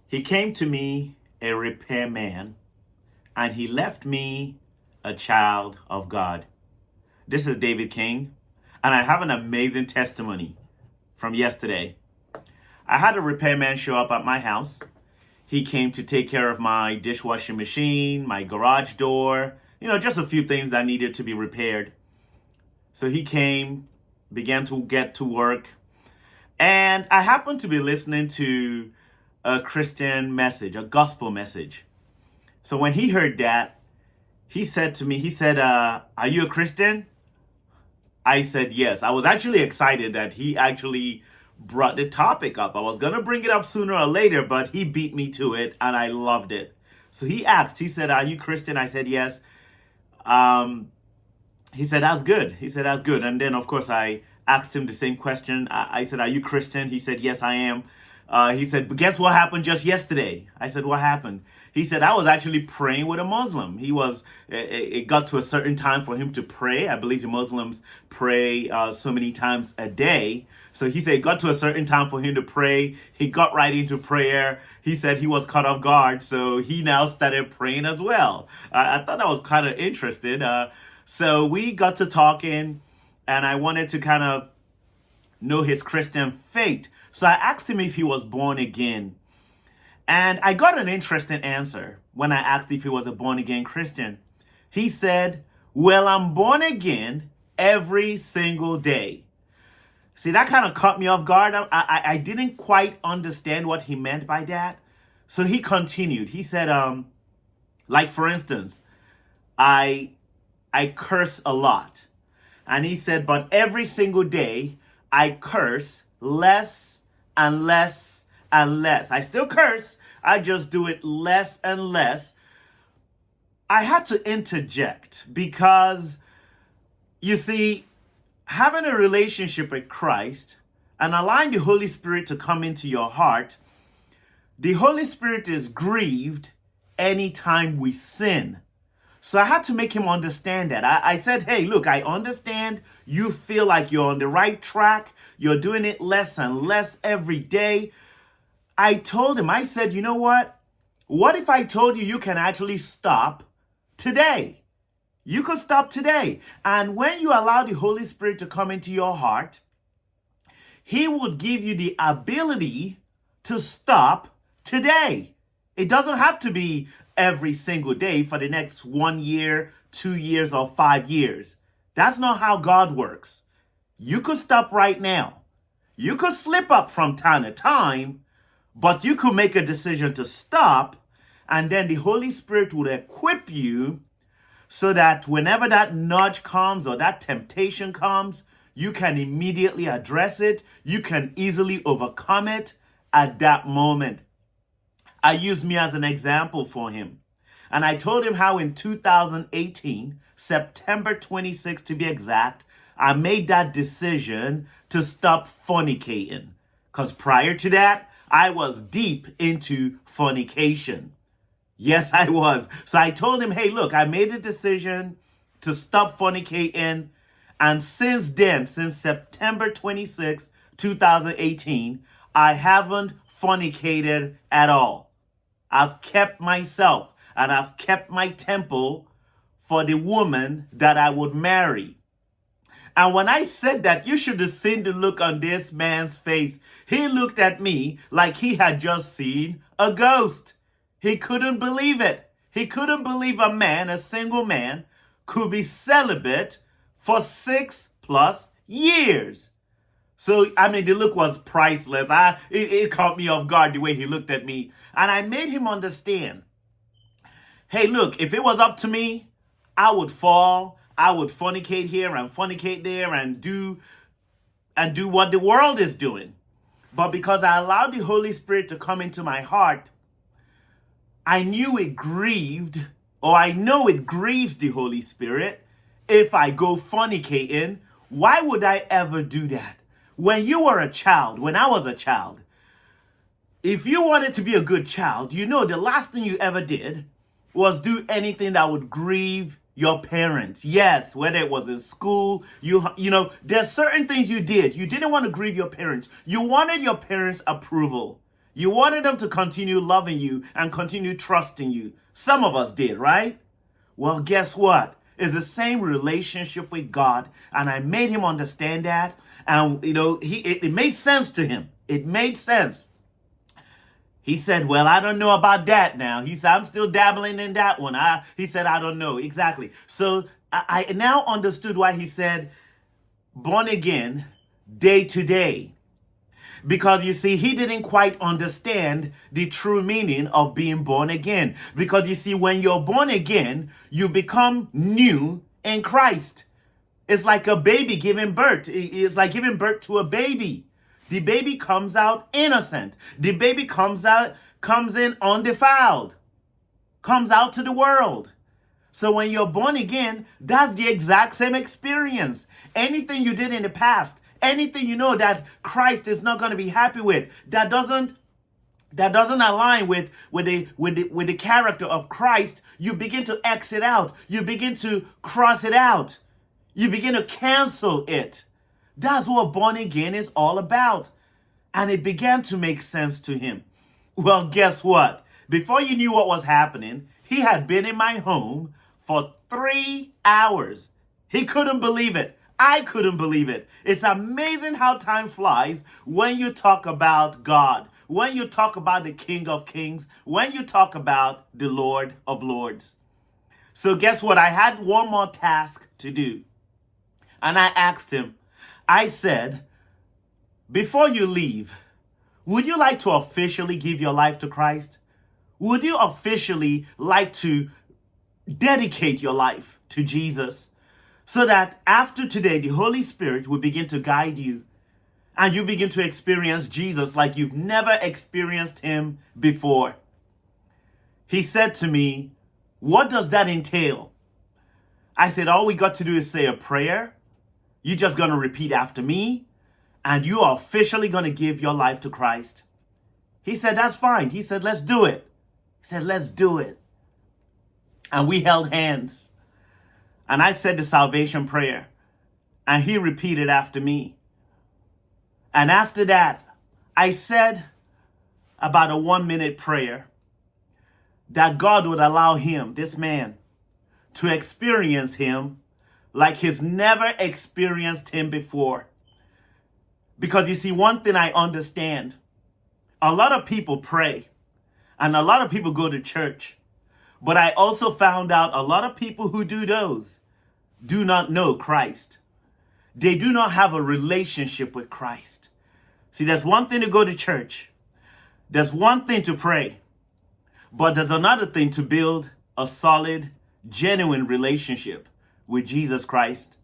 He came to me a repairman, and he left me a child of God. This is David King, and I have an amazing testimony from yesterday. I had a repairman show up at my house. He came to take care of my dishwashing machine, my garage door, just a few things that needed to be repaired. So he came, began to get to work, and I happened to be listening to a Christian message, a gospel message. So when he heard that, he said to me, are you a Christian? I said yes. I was actually excited that he actually brought the topic up. I was going to bring it up sooner or later, but he beat me to it, and I loved it. So he asked, he said, are you Christian? I said yes. He said, that's good. And then, of course, I asked him the same question. I said, are you Christian? He said, yes, I am. He said, but guess what happened just yesterday? I said, what happened? He said, I was actually praying with a Muslim. It got to a certain time for him to pray. I believe the Muslims pray so many times a day. So he said it got to a certain time for him to pray. He got right into prayer. He said he was caught off guard. So he now started praying as well. I thought that was kind of interesting. So we got to talking, and I wanted to kind of know his Christian faith. So I asked him if he was born again. And I got an interesting answer when I asked if he was a born-again Christian. He said, well, I'm born again every single day. See, that kind of caught me off guard. I didn't quite understand what he meant by that. So he continued. He said, like, for instance, I curse a lot. And he said, but every single day, I curse less and less and less. I still curse. I just do it less and less. I had to interject because, you see, having a relationship with Christ and allowing the Holy Spirit to come into your heart, the Holy Spirit is grieved anytime we sin. So I had to make him understand that. I said, hey, look, I understand you feel like you're on the right track. You're doing it less and less every day. I told him, I said, you know what? What if I told you can actually stop today? You could stop today. And when you allow the Holy Spirit to come into your heart, he would give you the ability to stop today. It doesn't have to be every single day for the next 1 year, 2 years, or 5 years. That's not how God works. You could stop right now. You could slip up from time to time, but you could make a decision to stop, and then the Holy Spirit would equip you so that whenever that nudge comes or that temptation comes, you can immediately address it. You can easily overcome it at that moment. I used me as an example for him. And I told him how in 2018, September 26th to be exact, I made that decision to stop fornicating. Because prior to that, I was deep into fornication. Yes, I was. So I told him, hey, look, I made a decision to stop fornicating. And since then, since September 26, 2018, I haven't fornicated at all. I've kept myself and I've kept my temple for the woman that I would marry. And when I said that, you should have seen the look on this man's face. He looked at me like he had just seen a ghost. He couldn't believe it. He couldn't believe a single man, could be celibate for 6+ years. So, the look was priceless. It caught me off guard the way he looked at me. And I made him understand, hey, look, if it was up to me, I would fall. I would fornicate here and fornicate there and do what the world is doing. But because I allowed the Holy Spirit to come into my heart, I know it grieves the Holy Spirit if I go fornicating. Why would I ever do that? When you were a child, when I was a child, if you wanted to be a good child, the last thing you ever did was do anything that would grieve your parents. Yes, whether it was in school, there's certain things you did. You didn't want to grieve your parents. You wanted your parents' approval. You wanted them to continue loving you and continue trusting you. Some of us did, right? Well, guess what? It's the same relationship with God. And I made him understand that. And, it made sense to him. It made sense. He said, well, I don't know about that now. He said, I'm still dabbling in that one. He said, I don't know. Exactly. So I now understood why he said, born again, day to day. Because you see, he didn't quite understand the true meaning of being born again. Because you see, when you're born again, you become new in Christ. It's like a baby giving birth. It's like giving birth to a baby. The baby comes out innocent. The baby comes in undefiled, comes out to the world. So when you're born again, that's the exact same experience. Anything you did in the past, anything you know that Christ is not going to be happy with, that doesn't align with the character of Christ, you begin to exit out. You begin to cross it out. You begin to cancel it. That's what born again is all about. And it began to make sense to him. Well, guess what? Before you knew what was happening, he had been in my home for 3 hours. He couldn't believe it. I couldn't believe it. It's amazing how time flies when you talk about God, when you talk about the King of Kings, when you talk about the Lord of Lords. So guess what? I had one more task to do. And I asked him, I said, before you leave, would you like to officially give your life to Christ? Would you officially like to dedicate your life to Jesus so that after today, the Holy Spirit will begin to guide you and you begin to experience Jesus like you've never experienced him before? He said to me, what does that entail? I said, all we got to do is say a prayer. You're just going to repeat after me, and you are officially going to give your life to Christ. He said, that's fine. He said, let's do it. He said, let's do it. And we held hands. And I said the salvation prayer, and he repeated after me. And after that, I said about a 1-minute prayer that God would allow him, this man, to experience him like he's never experienced him before. Because you see, one thing I understand, a lot of people pray and a lot of people go to church. But I also found out a lot of people who do those do not know Christ. They do not have a relationship with Christ. See, there's one thing to go to church. There's one thing to pray. But there's another thing to build a solid, genuine relationship with Jesus Christ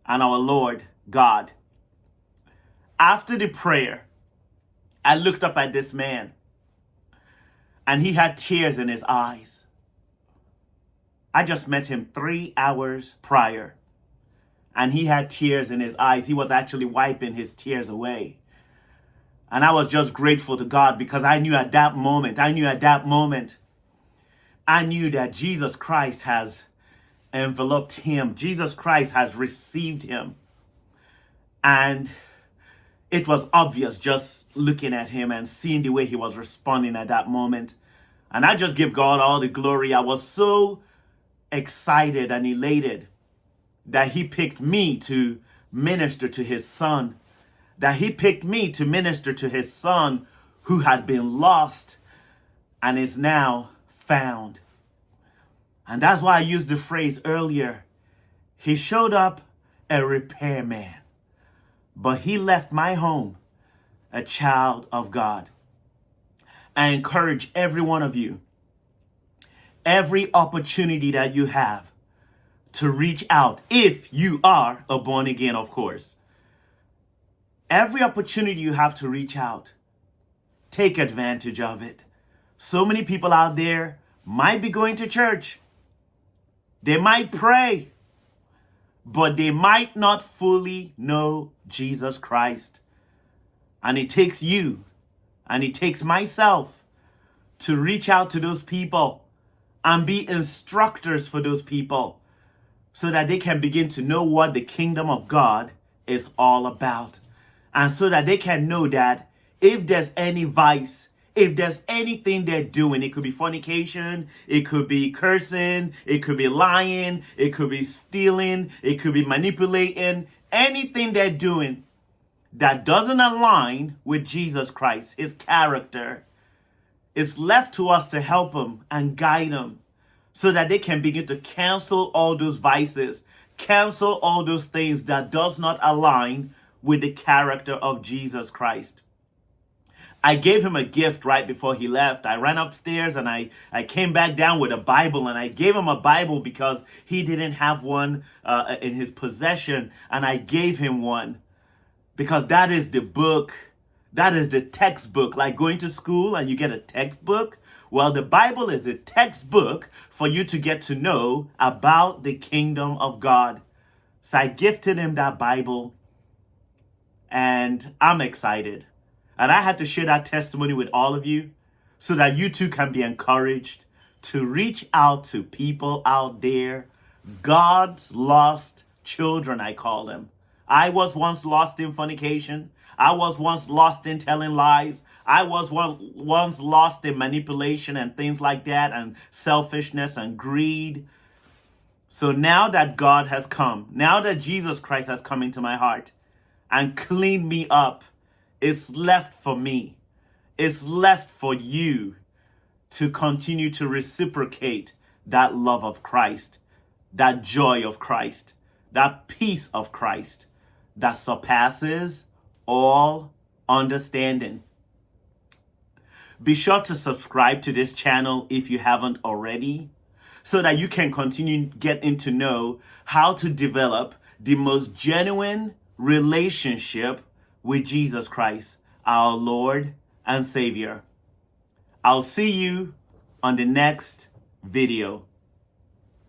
and our Lord God. After the prayer, I looked up at this man and he had tears in his eyes. I just met him 3 hours prior and he had tears in his eyes. He was actually wiping his tears away. And I was just grateful to God because I knew at that moment that Jesus Christ has enveloped him. Jesus Christ has received him. And it was obvious just looking at him and seeing the way he was responding at that moment. And I just give God all the glory. I was so excited and elated that he picked me to minister to his son. That he picked me to minister to his son who had been lost and is now found. And that's why I used the phrase earlier. He showed up a repairman, but he left my home a child of God. I encourage every one of you, every opportunity that you have to reach out, if you are a born again, of course. Every opportunity you have to reach out, take advantage of it. So many people out there might be going to church. They might pray, but they might not fully know Jesus Christ. And it takes you, and it takes myself to reach out to those people and be instructors for those people so that they can begin to know what the kingdom of God is all about. And so that they can know that if there's any vice, If there's anything they're doing, it could be fornication, it could be cursing, it could be lying, it could be stealing, it could be manipulating, anything they're doing that doesn't align with Jesus Christ, his character, it's left to us to help them and guide them so that they can begin to cancel all those vices, cancel all those things that does not align with the character of Jesus Christ. I gave him a gift right before he left. I ran upstairs and I came back down with a Bible, and I gave him a Bible because he didn't have one in his possession, and I gave him one because that is the book, that is the textbook, like going to school and you get a textbook. Well, the Bible is a textbook for you to get to know about the kingdom of God. So I gifted him that Bible, and I'm excited. And I had to share that testimony with all of you so that you too can be encouraged to reach out to people out there, God's lost children, I call them. I was once lost in fornication. I was once lost in telling lies. I was once lost in manipulation and things like that, and selfishness and greed. So now that God has come, now that Jesus Christ has come into my heart and cleaned me up, it's left for me. It's left for you to continue to reciprocate that love of Christ, that joy of Christ, that peace of Christ that surpasses all understanding. Be sure to subscribe to this channel if you haven't already, so that you can continue getting to know how to develop the most genuine relationship with Jesus Christ, our Lord and Savior. I'll see you on the next video.